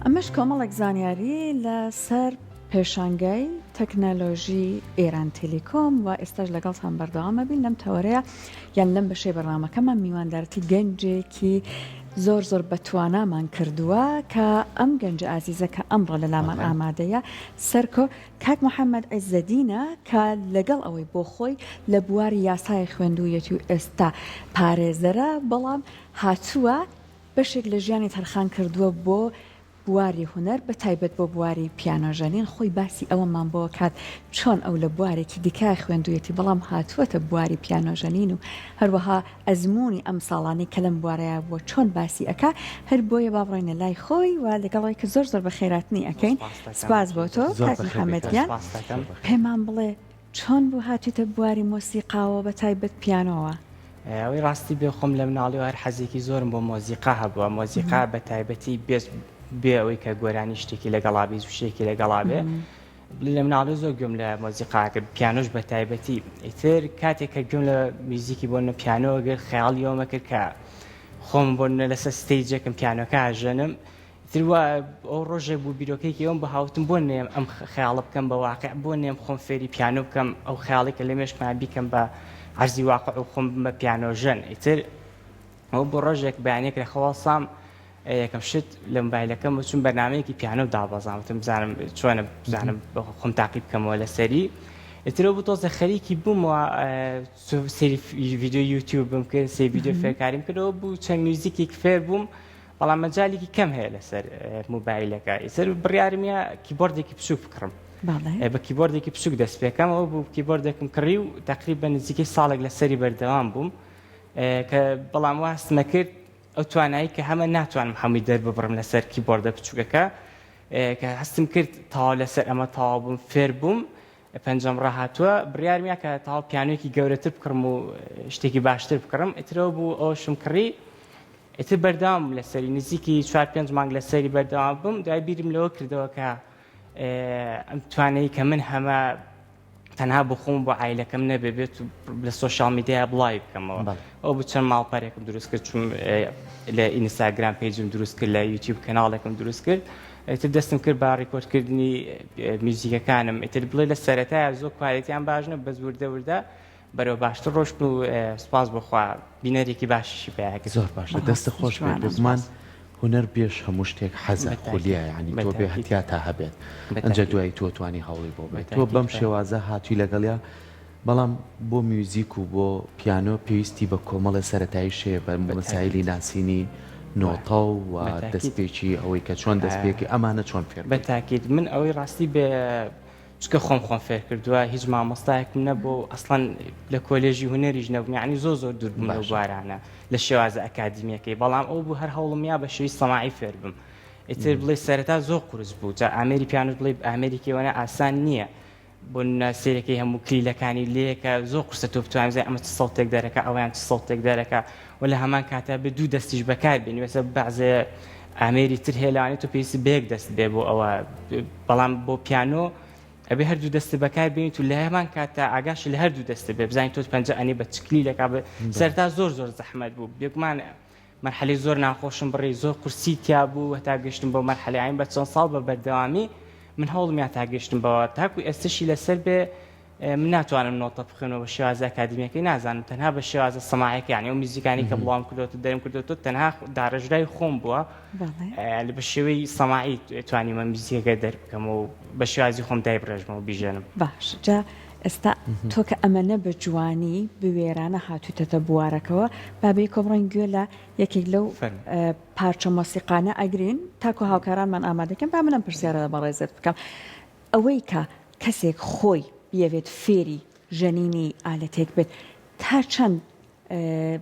ئەمەش کۆمەڵێک زانیاری لەسەر پێشانگای تەکنەلۆژی ئێران تێلیکۆم و ئێستاش لەگەڵتان بەردەوامە بین لەم تەوەرەیە یان لەم بەشەی بەڕنامەکەمان میواندارەتی گەنجێکی زۆر بەتوانامان کردووە کە ئەم گەنجە ئازیزە کە ئەمڕۆ لەلامان ئامادەیە سەرکۆ کاک محەممەد عیزەدینە کە لەگەڵ ئەوەی بۆ خۆی لە بواری یاسای خوێندوویەتی و ئێستا پارێزەرە بەڵام هاتووە بەشێک لە ژیانی تەرخان کردووە بۆ بواری هوەر بە تایبەت بۆ بواری پیانۆژەنین خۆی باسی ئەوەمان بۆ کات چۆن ئەو لە بوارێکی دیکای خوێندوویەتی بەڵام هاتووەتە بواری پیانۆژەنین و هەروەها ئەزمموی ئەم ساڵانی کە لەم بوارەیە بۆ چۆن باسی ئەکا هەر بۆیە بابڕێنە لای خۆی و لەگەڵی کە زۆر بە خێراتنی ئەەکەین سپاس بۆ تۆ کاک محەممەدیان پێمان بڵێ چۆن بوو هاتوویتە بواری مۆسیقاوە بە تایبەت پیانۆوە ئەوەی ڕاستی بێ خۆم لە مناڵی هەر حەزێکی زۆرم بۆ مۆزیقا هەبووە مۆزیقا بە تایبەتی بێ ئەوەی کە گۆرانی شتێکی لەگەڵابی و شتێکی لەگەڵابێ لە مناڵی زۆر گوم لە مۆزیقاکە پیانۆش بە تایبەتی ئیتر کاتێک کە گوم لە میوزیکی بۆ پیانۆگەر خەیاڵیەوەمە کرد کە خۆم بۆ لەسەر ستەیجێکم پیانۆکە ئاژەنم ئیتر ئەو ڕۆژێک بوو بیرۆکەیەکی ئەوم بە هاوتم بۆ نێم ئەم خەیاڵە بکەم بە واقع بۆ نێم خۆم فێری پیانۆ بکەم ئەو خەیاڵی کە لە مێشکمان بیکەم بە عەرزی واقع و خۆم بە پیانۆژەن ئیتر ئەو بۆ ڕۆژێک بەیانێک لە خەواڵسام یەکەم شت لە مۆبایلەکەم چون بەنامەیەکی پیانۆ دابەزانم بزانم چۆنە بزانم خۆم تاقی بکەمەوە لەسەری ئیترەوە بوو تۆزە خەریکی بوومەوە سەری ڤیدیۆ یوتیوبم کرد سێ ڤیدیۆ فێرکاریم کردەوە بوو چەند میوزیکێک فێر بووم بەڵام مەجالێکی کەم هەیە لەسەر مۆبایلەکە ئیتر بڕیارمیە کیبۆردێکی بچووک بکڕم بە کیبۆردێکی بچووک دەست پێکەم ئەوە بوو کیبۆردێکم کڕی و تقریبا نزیکەی ساڵێک لەسەری بەردەوام بووم کە بەڵام واستمە کرد ئەو توانایی کە هەمە ناتوانم هەمووی دەرببڕم لەسەر کیبۆردە بچووکەکە کە هەستم کرد تاوا لەسەر ئەمە تاوا بووم فێر بووم پەنجەم ڕاهاتووە بڕیارمیە کە تاوا پیانۆیەکی گەورەتر بکڕم و شتێکی باشتر بکڕم ئیترەوە بوو ئەوشم کڕی ئیتر بەردەوام لەسەری نزیکی 4-5 مانگ لەسەری بەردەوام بووم دوای بیرم لەوە کردەوە کە ئەم توانایی کە من هەمە تەنها بۆ خۆم بۆ عیلەکەم نەبێت لە سۆشیال میدیا بڵاوی بکەمەوە ئەو بوو چەند ماڵپەرێکم دروست کرد چون لە ئینستاگرام پیجم دروست کرد لە یوتیوب کەناڵێکم دروست کرد ئیتر دەستم کرد بە ڕیکۆردکردنی میوزیکەکانم ئیتر بڵێ لە سەرەتایە زۆر کوالێتیان باشنە بەس وردە بەرەو باشتر ڕۆشت و سپاس بخوا بینەرێکی باشیشی پێیاکە زۆر باشە دەستە خۆش بێت بزمان هوەر بێش هەموو شتێک حەزە خۆلیە یعنی تۆ بێ هەتیا تا هەبێت ئەنجە دوایی تۆ توانی هەوڵی بۆ بێت تۆ بەم شێوازە هاتووی لەگەڵیا بەڵام بۆ میوزیک و بۆ پیانۆ پێویستی بە کۆمەڵە سەرەتایی شێ بە مەسایلی ناسینی نۆتە و دەستپێکی ئەوەی کە چۆن دەستپێکی ئەمانە چۆن فێر بە تاکید من ئەوەی ڕاستی بێ چکە خۆم فێر کردووە هیچ مامۆستایەکم نەبوو ئەسڵەن لە کۆلێژی هونەریش نەبوو یعنی زۆر دووربووم لەو بارانە لە شێوازە ئەکادیمیەکەی بەڵام ئەو بوو هەر هەوڵمیا بە شێوی سەماعی فێر بم ئیتر بڵێ سەرەتا زۆر قورس بوو جا ئامێری پیانۆ بڵێ ئامێریکیەوەنە ئاسان نییە بۆ سێرەکەی هەموو کلیلەکانی لێکە زۆر قورسە تۆ بتوانین بزانین ئەمە چ سەوتێک دەرەکە ئەویان چ سەوتێک دەرەکە و لە هەمان کاتە بە دوو دەستیش بەکار بێنی وەسە بەعزێ ئامێری تر هێلانی تۆ پێویستی بەیەک دەست بێ بۆ ئەوە بەڵام بۆ پیانۆ ئەبێ هەردوو دەستی بەکار بێنیت و لە هەمان کاتە ئاگاش لە هەردوو دەستە بێ بزانین تۆ پەنجە ئەنی بە چکلیلەکە سەرتا زۆر زەحمەت بوو بێگومان مەرحەلەی زۆر ناخۆشم بڕی زۆر قورسی تیا بوو هەتا گەشتم بۆ مەرحەلەی عین بە چەند ساڵ بە بەردەوامی من هەوڵم تا گەشتم بەوە تاکو ئێستشی لەسەر بێ من ناتوانم نۆتە بخوێنەوە بە شێوازە ئەکادیمیەکەی نازانم تەنها بە شێوازە سەماعیەکە یعنی ئەو میوزیکانی کە بڵاوم کردوتە دەرم کردوتە تەنها داڕژدای خۆم بووە بە شێوەی سەماعی توانیمە میوزیکەکە دەربکەم و بە شێوازی خۆم دایبڕێژمەوە بیژێنم باش جا ئێستا تۆ کە ئەمەنە بە جوانی بوێرانە هاتووتەتە بوارەکەەوە بابێ کۆبڕین گوێ لە یەکێک لەو پارچە مۆسیقانە ئەگرین تاکو هاوکارانمان ئامادەکەم با منم پرسیارە بەڕێزت بکەم ئەوەی کە کەسێک خۆی بیەوێت فێری ژەنینی ئالەتێک بێت تا چەند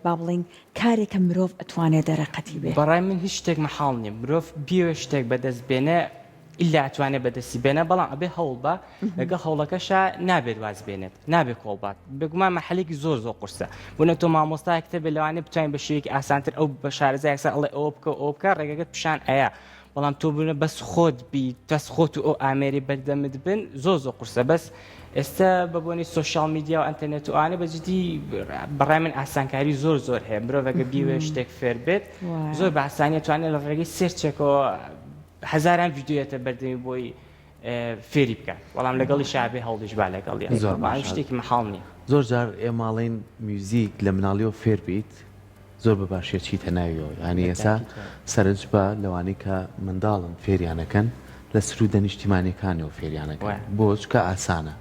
با بڵین کارێکە مرۆڤ ئەتوانێت دەرەقەتی بێت بەڕای من هیچ شتێک مەحاڵ نییە مرۆڤ بیوێ شتێک بەدەست بێنە ئیلا ئەتوانێت بەدەستی بێنە بەڵام ئەبێ هەوڵ بە لەگەڵ هەوڵەکەشە نابێت واز بێنێت نابێت کۆڵبات بگومان مەحەلێکی زۆر قورسە بوونە تۆ مامۆستایەکتە بێ لەوانێ بتوانین بە شێوەیەکی ئاسانتر ئەو بە شارەزایەکسە ئەڵێ ئەوە بکە ڕێگەکەت پیشان ئەیە بەڵام تۆ بوونە بەس خۆت بی تەس خۆت و ئەو ئامێری بەردەمت بن زۆر قورسە بەس ئێستا بە بۆنی سۆشیال میدیا و ئەنتەرنێت و ئانە بەجددی بەڕای من ئاسانکاری زۆر هەیە مرۆڤەکە بیوێ شتێک فێر بێت زۆر بە ئاسانی توانێت لە ڕێگەی سێرچێکەوە هەزاران ڤیدیۆیەتە بەردەمی بۆی فێری بکات بەڵام لەگەڵی شابێ هەڵدیش با لەگەڵی زۆر شتێکی مەحاڵ نییە. زۆر جار ئێماڵین میوزیک لە مناڵیەوە فێر بیت زۆر بە باشیە چیتە ناویەوە ینی ئێستا سەرنج بە لەوانەی کە منداڵن فێریانەکەن لە سرودە نیشتیمانیەکانەوە فێریانەکەن بۆ چکە ئاسانە.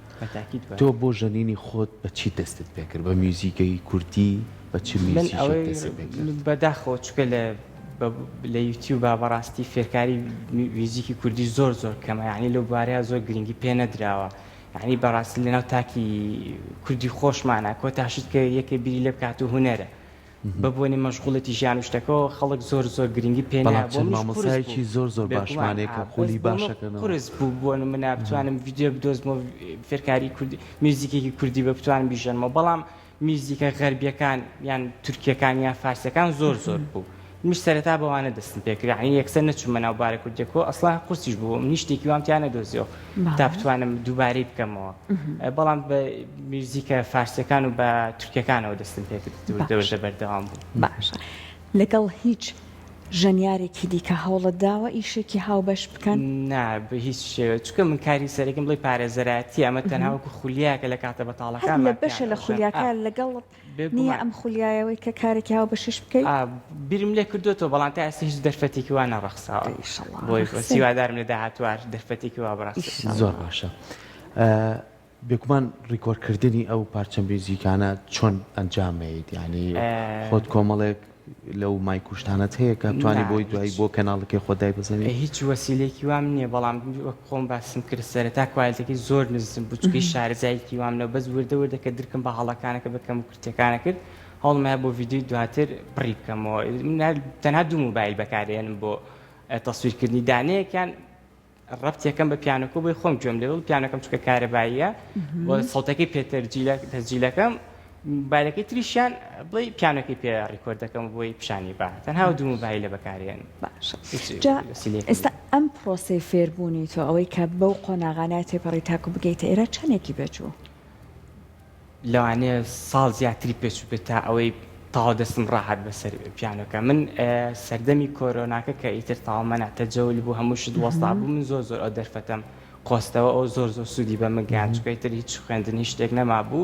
تۆ بۆ ژەنینی خۆت بە چی دەستت پێکرد بە میوزیکەی کوردی بە چ میوزیکی دەستت پێکرد؟ بەداخەوە چکە لە یوتیوب بەڕاستی فێرکاری میوزیکی کوردی زۆر کەمە یعنی لەو بارەیە زۆر گرنگی پێ نەدراوە یعنی بەڕاستی لەناو تاکی کوردی خۆشمانە کۆ تاشت کە یەکێ بیری لێ بکات و هونەرە ببوونی مەشغوڵەتی ژیان شتەکەەوە خەڵک زۆر گرنگی پێ مامۆسایەکی زۆر باشمانەیە کە خۆلی باشەکەن قورس بوو بۆ منە بتوانم ڤیدیۆ بدۆزمەوە فێرکاری کوردی میوزیکێکی کوردی بە بتوانم بیژەنمەوە بەڵام میوزیکە غەربیەکان یان تورکیەکان یان فارسیەکان زۆر بوو میش سەرەتا بەوانە دەستم پێکرد یعنی یەکسەر نەچوومە ناو بارە کوردیەکەوە ئەسڵا قورسیش بوو منی شتێکی وام تیان نەدۆزیەوە تا بتوانم دووبارەی بکەمەوە بەڵام بە میوزیکە فارسیەکان و بە تورکیەکانەوە دەستم پێکرد دەوردە بەردەوام بوو. باشە لەگەڵ هیچ ژەنیارێکی دیکە هەوڵت داوە ئیشێکی هاوبەش بکەن؟ نا بە هیچ شێوە چکە من کاری سەرەکەم بڵێ پارێزەرایەتی ئەمە تەنها وەکو خولیاکە لە کاتە بەتاڵەکان لە بەشە لە خولیاکە لەگەڵت نییە ئەم خولیایەوەی کە کارێکی هاوبەشش بکەیت؟ بیرم لێ کردوەوە بەڵام تا ئێستا هیچ دەرفەتێکی وا نەڕەخساوە بۆی سیوادارم لە داهاتوار دەرفەتێکی وا بڕاست. زۆر باشە. بێگومان ڕیکۆردکردنی ئەو پارچە میوزیکانە چۆن ئەنجامەیت ینی خۆت کۆمەڵێک لەو مایکوشتانت هەیە کە توانی بۆی دوایی بۆ کەناڵەکەی خۆدای بزنی؟ هیچ وەسیلێکی وام نییە بەڵام خۆم باسم کرد سەرەتا کوالەتێکی زۆر نزم بچکەی شارەزایەکی وام لە بەس وردە کە درکم بە هەڵەکانەکە بکەم و کورتەکانە کرد هەوڵمە بۆ ڤیدیۆی دواتر بڕی بکەمەوە تەنها دوو موبایل بەکارێنم بۆ تەسویرکردنی دانەیەکیان ڕەبتێکەکەم بە پیانۆکە بۆی خۆم گوێم لێ پیانەکەم چکە کارەباییە بۆ سەڵتەکەی تەسجیلەکەم موبایلەکەی تریشیان بڵێ پیانۆکەی پێ ڕیکۆرد دەکەم بۆی پیشانی با تەنها دوو موبایلە بەکارێنم. باشە ئێستا ئەم پرۆسەی فێربوونی تۆ ئەوەی کە بەو قۆناغانای تێپەڕی تاکو بگەیتە ئێرە چەندێکی بێچوو؟ لەوانەیە ساڵ زیاتری پێچوو بێت تا ئەوەی تاوا دەستم ڕاحەت بەسەر پیانۆکە من سەردەمی کۆرۆناکە کە ئیتر تاوامە ناتەجەولی بوو هەموو شت وەستا بوو من زۆر ئەو دەرفەتەم قۆستەوە ئەو زۆر سوودی بە من گیان چکە ئیتر هیچ خوێندنی شتێک نەما بوو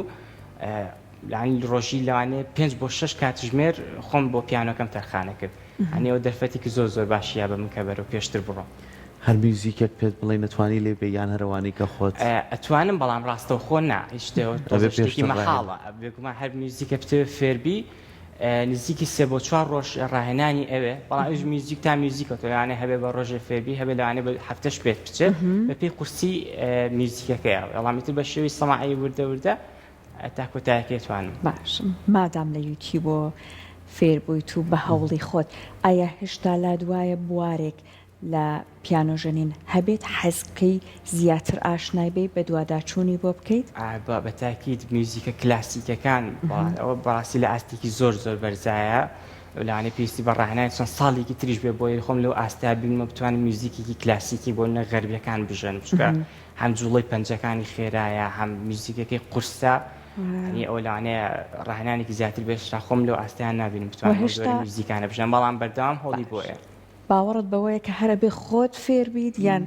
ینی ڕۆژی لەوانەیە 5 بۆ 6 کاتژمێر خۆم بۆ پیانۆکەم تەرخانە کرد ئەنی ئەو دەرفەتێکی زۆر باشیە بە من کە بەرەو پێشتر بڕۆم. هەر میوزیکێک پێت بڵێ نەتوانی لێ بێ یان هەروانی کە خۆت ئەتوانم بەڵام ڕاستەوە خۆ نا هیچ شتێکی مەحاڵە بێگومان هەر میوزیکە بتێ فێربی نزیکی 3 بۆ 4 ڕۆژ ڕاهێنانی ئەوێ بەڵام ئەوش میوزیک تا میوزیکە تۆیانە هەبێ بە ڕۆژێ فێربی هەبێ لەوانێ بە هەفتەش پێت بچێت بە پێی قورسی میوزیکەکەیە وەڵامیتر بە شێوی سەماعی وردە تا کۆتایەکە توانم. باش مادام لە یوتیوب فێربوویت و بە هەوڵی خۆت ئایا هێشتا لا دوایە بوارێک لە پیانۆژەنین هەبێت حەزکەی زیاتر ئاشنای بێ بە دوواداچوونی بۆ بکەیت؟ بە تاکید میوزیکە کلاسیکەکان ئەوە بەڕاستی لە ئاستێکی زۆر بەرزایە لەوانەیە پێویستی بە ڕاهێنانی چەند ساڵێکی تریش بێ بۆی خۆم لەو ئاستا بینمە بتوانم میوزیکێکی کلاسیکی بۆ نە غەربیەکان بژەن چکە هەم جوڵەی پەنجەکانی خێرایە هەم میوزیکەکەی قورسە ینی ئەو لەوانەیە ڕاهێنانێکی زیاتر بێشرا خۆم لەو ئاستیان نابینم بتوانم میوزیکانە بژەن بەڵام بەردەوام هەوڵی بۆیە. باوەڕت بەوەیە کە هەرە بێ خۆت فێر بیت یان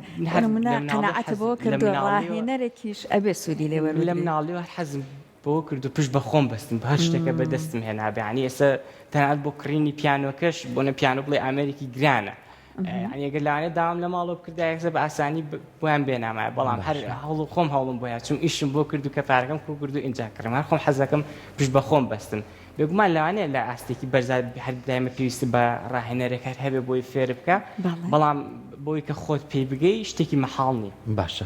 منە قەناعەت بۆ کردو ڕاهێنەرێکیش ئەبێ سوودی لێوە لە مناڵیەوە حەزم بۆ کرد و پشت بە خۆم بەستم بە هەر شتێکە بەدەستم هێنابێ ینی ئێستا تەنانەت بۆ کڕینی پیانۆکەش بۆ نە پیانۆ بڵێ ئەمریکی گرانە ینی ئەگەر لەوانێ داوام لە ماڵەوە بکردایەکسە بە ئاسانی بۆیان بێنامایە بەڵام هەر خۆم هەوڵم بۆیە چون ئیشم بۆ کرد و کەفارەکەم کرد و ئینجا کڕم هەر خۆم حەزەکەم پشت بە خۆم بەستم بێگومان لەوانەیە لە ئاستێکی بەرزا هەر دایمە پێویستە بە ڕاهێنەرێک هەر هەبێ بۆی فێر بکە بەڵام بۆی کە خۆت پێی بگەی شتێکی مەحاڵ نیە. باشە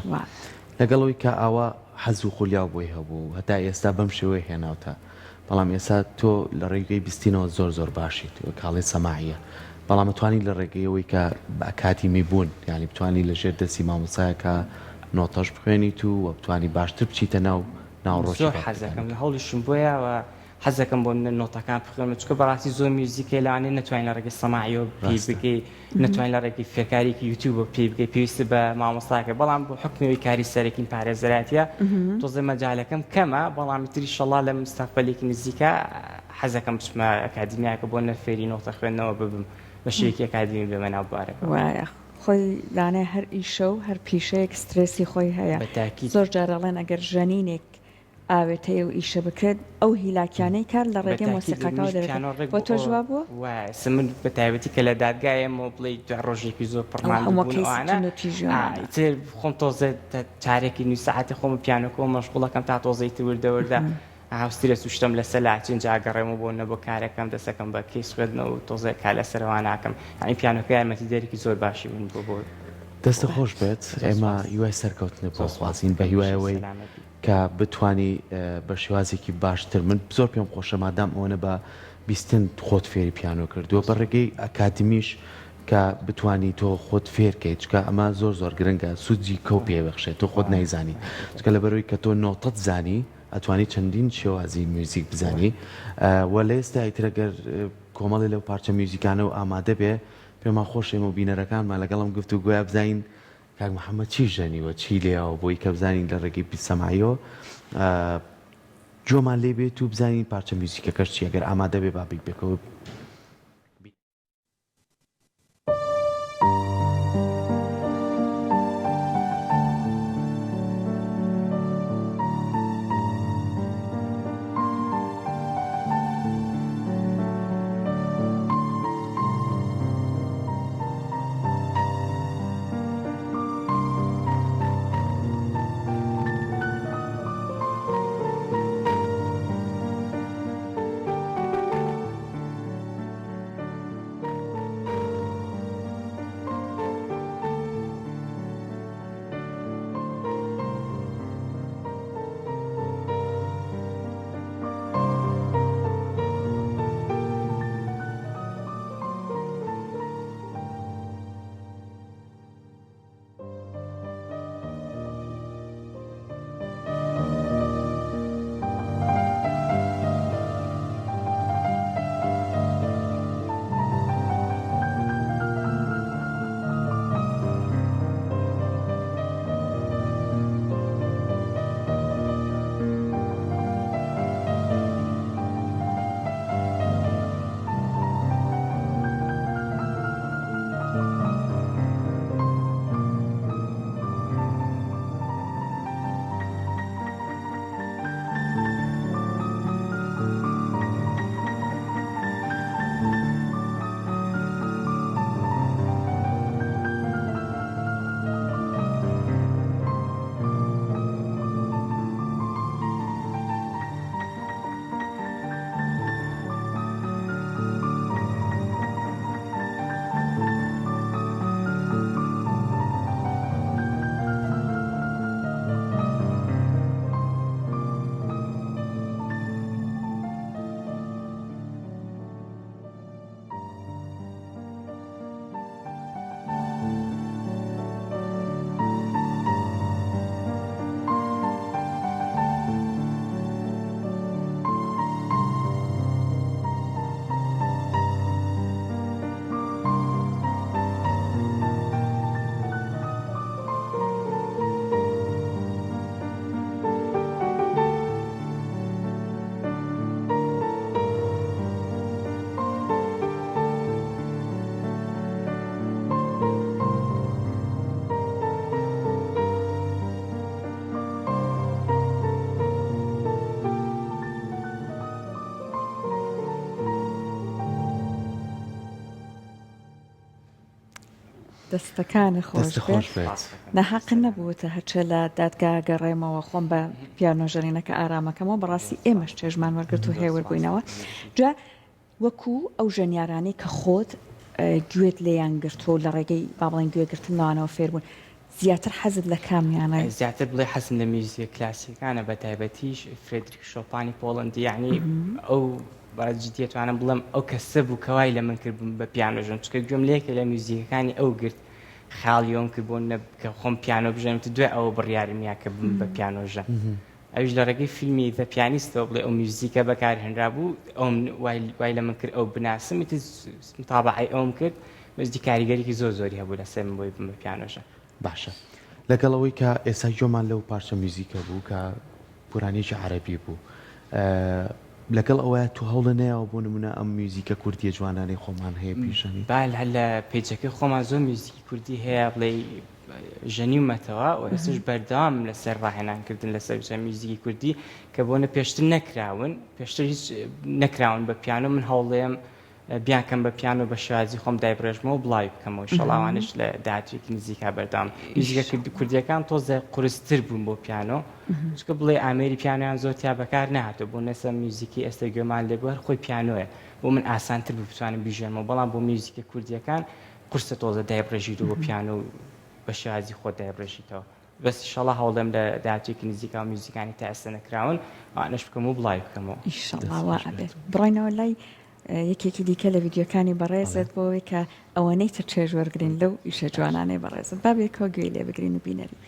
لەگەڵەوەی کە ئاوا حەز و خولیاو بۆی هەبوو هەتا ئێستا بەم شێوەیە هێناوتە بەڵام ئێستا تۆ لە ڕێگەی بیستینەوە زۆر باشیت کاڵی سەماعیە بەڵام توانی لە ڕێگەیەوەی کە کاتی میبوون یعنی بتوانی لە ژێر دەستی مامۆسایەکە نۆتەش بخوێنیت و بتوانی باشتر بچیتە ناوڕۆژی. زۆر حەزەکەم لە هەوڵیشم بۆیە حەزەکەم بۆ نۆتەکان بخوێنم چکە بەڕاستی زۆر میوزیکە لەوانەیە نەتوانین لە ڕێگەی سەماعیەوە پێی بگەی نەتوانین لە ڕێگەی فێرکاریکی یوتیوبە پێی بگەی پێویستە بە مامۆستاکە بەڵام بۆ حکمەوەی کاری سەرەکین پارێزەرایەتیە تۆزە مەجالەکەم کەمە بەڵامی تری ئینشەڵڵا لە مستەقبەلێکی نزیکە حەزەکەم بچمە ئەکادیمیاکە بۆ نەفێری نۆتە خوێندنەوە ببم بە شێوەیەکی ئەکادیمی بێمە ناو بوارەکە. وایە خۆی لانێ هەر ئیشە و هەر پیشەیەک سترێسی خۆی هەیە زۆر جارەڵێن ئەگەر ژەنینێک ئاوێتەیە و ئیشە بکرێت ئەو هیلاکیانەی کار لە ڕێگەی مۆسیقاکەەوە دەرێت بۆ تۆ جواب بووە من بە تایبەتی کە لە دادگایەمەوە بڵێ دو ڕۆژێکی زۆر پڕمانتر خۆم تۆزێت چارێکی نوی ساعتی خۆم پیانۆکۆ مەشغوڵەکەم تا تۆزەی وردەوەدا هاوسترە سوشتم لە سەلاچین جاگەڕێمە بۆ نە بۆ کارەکەم دەسەکەم بە کەی سوێدنەوە و تۆزێک کا لە سەرەوە ناکەم ئەین پیانۆکە یارمەتی دەرێکی زۆر باشی بوون بۆ دەستە خۆش بێت ئێمە هیوای سەرکەوتنە بۆ خوازین بە هیوایەوەی کە بتانی بە شێوازێکی باشتر من زۆر پێم خۆشە مادام ئەوەنە بە بیستن خۆت فێری پیانۆ کردووە بە ڕێگەی ئەکادمیش کە بتانی تۆ خۆت فێرکەیت چکە ئەمە زۆر گرنگە سوودی کەو پێبەخشێت تۆ خۆت نایزانی چکە لە بەرەوەی کە تۆ نۆتت زانی ئەتوانی چەندین شێوازی میوزیک بزانی وە لە ئێستا ئیترەگەر کۆمەڵی لەو پارچە میوزیکانە و ئامادە بێ پێمان خۆشێمە و بینەرەکانمان لەگەڵم گفت و گویا بزین کاک محەممەد چی ژەنیوە چی لێەوە بۆی کە بزانین لە ڕێگەی پیسەماییەوە جۆمان لێ بێت و بزانین پارچە میوزیکەکەش چی ئەگەر ئامادە بێ بابیک بێکەوە دەستەکانی خۆش بێت نەحەق نەبووتە هەرچە لە دادگا گەڕێمەوە خۆم بە پیانۆژەرینەکە ئارامەکەمەوە بەڕاستی ئێمەش چێژمان وەرگرت و هێوەربووینەوە جا وەکو ئەو ژەنیارانی کە خۆت گوێت لێیان گرتو لە ڕێگەی با بڵین گوێگرتنەوەنەوە فێربوون زیاتر حەزت لە کامیانە زیاتر بڵێ حەزم لە میوزیک کلاسیکانە بە تایبەتیش فرێدریک شۆپانی پۆڵندی یعنی ئەو بەجددیەتوانم بڵم ئەو کەسە بوو کەوای لە من کردبووم بە پیانۆژم چکە گوێم لێکە لە میوزیکەکانی ئەو گرت خاڵیۆم کرد بۆ کە خۆم پیانۆ بژێنم دوێ ئەوە بڕیارمیا کە بم بە پیانۆژە ئەوش لە ڕێگەی فیلمی دە پیانیستەوە بڵێ ئەو میوزیکە بەکار هێنرا بوو ئەوم وای لە من کرد ئەو بناسم متابعی ئەوم کرد بەزدی کاریگەریکی زۆری هەبوو لە سێ من بۆی بم بە پیانۆژە باشە لەگەڵەوەی کە ئێستا جۆمان لەو پارچە میوزیکە بوو کە پورانێکی عەرەبی بوو لەگەڵ ئەوە تو هەوڵە نەیەوە بۆ نمونە ئەم میوزیکە کوردیە جوانانەی خۆمان هەیە پیشەنی بال هەلە پێیجەکەی خۆمان زۆر میوزیکی کوردی هەیە بڵێ ژەنیومەتەوە و ئێستش بەردەوام لەسەر ڕاهێنانکردن لەسەر میوزیکی کوردی کە بۆنە پێشتر نەکراون پێشتر هیچ نەکراون بە پیانۆ من هەوڵێم بیانکەم بە پیانۆ بە شێوازی خۆم دایبڕێژمەوە و بڵاوی بکەمەوە شەڵاوانش لە داهاتوێکی نزیکا بەردەوام میوزیکە کوردیەکان تۆزە قورستر بوون بۆ پیانۆ چکە بڵێ ئامێری پیانۆیان زۆر تیا بەکار نهاتۆ بۆ نەسە میوزیکی ئێستا گوێمان لێبووە خۆی پیانۆیە بۆ من ئاسانتر بتوانم بیژێنمەوە بەڵام بۆ میوزیکە کوردیەکان قورسە تۆزە دایبڕێژیت و بۆ پیانۆ بە شێوازی خۆ دایبڕێژیتەوە بەس شەڵا هەوڵدەم لە داهاتوێکی نزیکا و میوزیکانی تا ئێستا نەکراون ئەوانەش بکەم و بڵاوی بکەمەوە ئینشەڵڵا وا ئەبێت بڕۆینەوە لای یەکێکی دیکە لە ڤیدیۆکانی بەڕێزت بۆەوەی کە ئەوەنەی تر چێژ وەرگین لەو ئیشە جوانانەی بەڕێزت با بێکەوە گوێی لێ بگرین و بینەری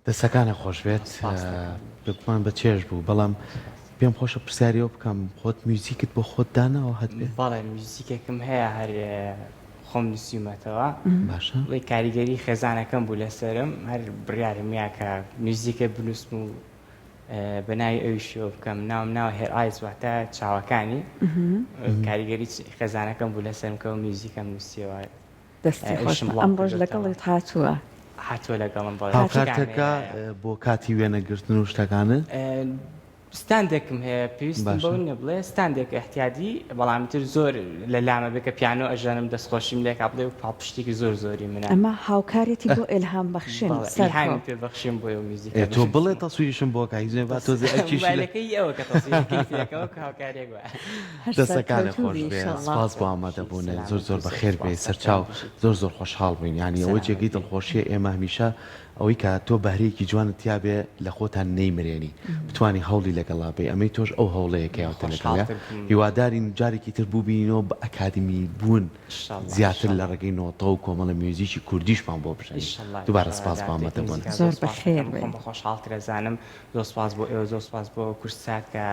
دەستەکانە خۆش بێت بمان بە چێژ بوو بەڵام پێم خۆشە پرسیاریەوە بکەم خۆت میوزیکت بۆ خۆت داناوە هەت بێت بەڵێ میوزیکێکم هەیە هەر خۆم نووسیومەتەوە باشە بڵێ کاریگەری خێزانەکەم بوو لەسرم هەر بڕیارم کە میوزیکە بنووسم و بەناوی ئەویشەوە بکەم ناو هێر ئایس واتە چاوەکانی کاریگەری خێزانەکەم بوو لەسرم کە و میوزیکەم نووسیەوە دەستی خۆش ئەم ڕۆژ لەگەڵت هاتووە هاتووە لەگەڵم هاوکارتەکە بۆ کاتی وێنەگرتن و شتەکانت ستاندێکم هەیە پێویستم بەو نیە بڵێ ستاندێک احتیاجی بەڵامی تر زۆر لە لامە بێکە پیانۆ ئەژەنم دەستخۆشیم لێکا بڵێ و پاڵپشتێکی زۆری منە ئەمە هاوکارێتی بۆ ئێلهام بەخشین ئیلهامی پێ بەخشیم بۆ میوزیک تۆ بڵێ تەسویریشم بۆ کایزێ با تۆزێ ئەکیشلەکەی ئەوە کە تەسویرەکەیەوە کە هاوکارێک وە دەستەکانە خۆش بێت سپاس بۆ ئامادەبوونە زۆر بە خێر بێ سەرچاو زۆر خۆشحاڵ بووین ینی ئەوە جێگەی دڵخۆشیە ئێمە هەمیشە ئەوەی کە تۆ بەهرەیەکی جوانت یابێ لە خۆتان نەیمرێنی بتوانی هەوڵی لەگەڵا بێ ئەمەی تۆش ئەو هەوڵەیەکە یاوتە لەگەڵە هیوادارین جارێکی تر بووبینەوە بە ئەکادمی بوون زیاتر لە ڕێگەی نۆتە و کۆمەڵە میوزیکی کوردیشمان بۆ بژێنی دووبارە سپاس بامەتە بوون زۆر بەخێر خۆشحاڵترەزانم زۆر سپاس بۆ ئێوە زۆر سپاس بۆ کورسات کە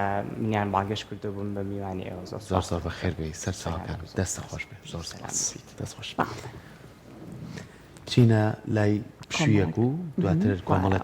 منیان باگەشت کردو بوون بە میوانی ئێوە زۆر زۆر بەخێر بێ سەر چاوەکان دەستە خۆش بێ زۆر سپاس دەست خۆش بچینە لای پشوویەک و دواتر کۆمەڵە